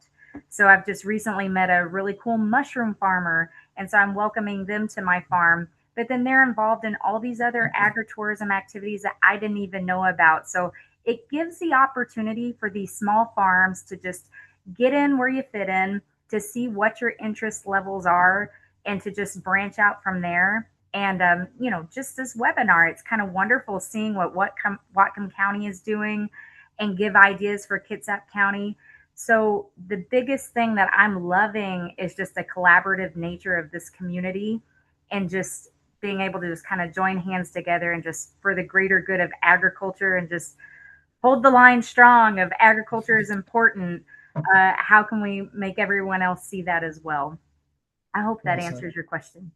So I've just recently met a really cool mushroom farmer, and so I'm welcoming them to my farm. But then they're involved in all these other agritourism activities that I didn't even know about. So it gives the opportunity for these small farms to just get in where you fit in, to see what your interest levels are, and to just branch out from there. And just this webinar, it's kind of wonderful seeing what Whatcom County is doing, and give ideas for Kitsap County. So the biggest thing that I'm loving is just the collaborative nature of this community, and just being able to just kind of join hands together and just for the greater good of agriculture, and just hold the line strong of agriculture is important. How can we make everyone else see that as well? I hope that Well said. answers your question.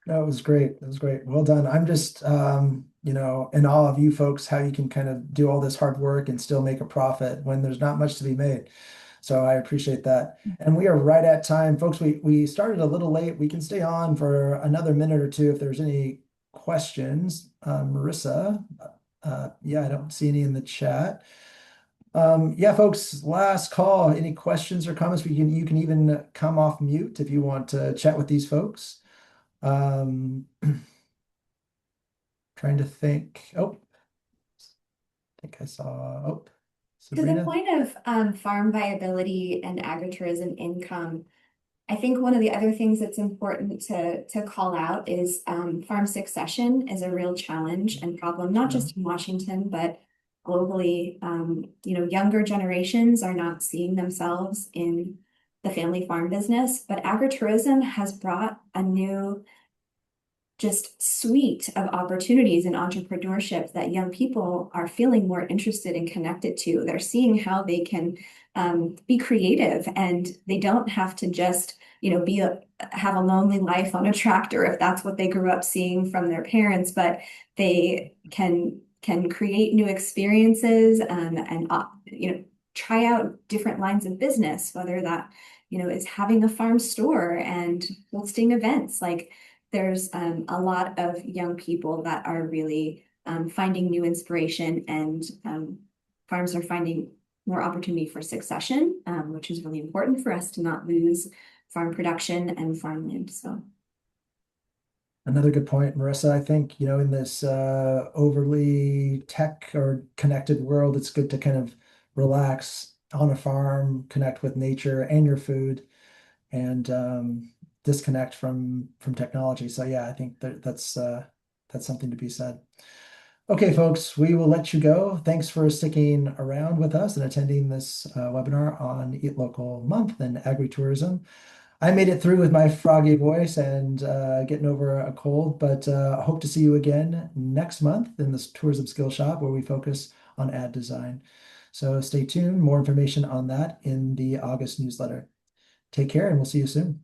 That was great. That was great. Well done. I'm just, in awe of you folks, how you can kind of do all this hard work and still make a profit when there's not much to be made. So I appreciate that. And we are right at time. Folks, we started a little late. We can stay on for another minute or two if there's any questions. Marissa, yeah, I don't see any in the chat. Yeah, folks, last call. Any questions or comments? You can even come off mute if you want to chat with these folks. Trying to think. Oh, I think I saw. Oh, To the Sabrina. point of farm viability and agritourism income, I think one of the other things that's important to call out is farm succession is a real challenge and problem, not Yeah. just in Washington, but globally. Younger generations are not seeing themselves in the family farm business, but agritourism has brought a new just suite of opportunities in entrepreneurship that young people are feeling more interested and connected to. They're seeing how they can be creative, and they don't have to just, have a lonely life on a tractor if that's what they grew up seeing from their parents, but they can create new experiences, and try out different lines of business, whether that is having a farm store and hosting events. Like, there's a lot of young people that are really finding new inspiration, and farms are finding more opportunity for succession, which is really important for us to not lose farm production and farmland. So Another good point, Marissa. I think, in this overly tech or connected world, it's good to kind of relax on a farm, connect with nature and your food, and disconnect from technology. So yeah, I think that's something to be said. Okay, folks, we will let you go. Thanks for sticking around with us and attending this webinar on Eat Local Month and agritourism. I made it through with my froggy voice and getting over a cold, but I hope to see you again next month in this Tourism Skill Shop, where we focus on ad design. So stay tuned. More information on that in the August newsletter. Take care, and we'll see you soon.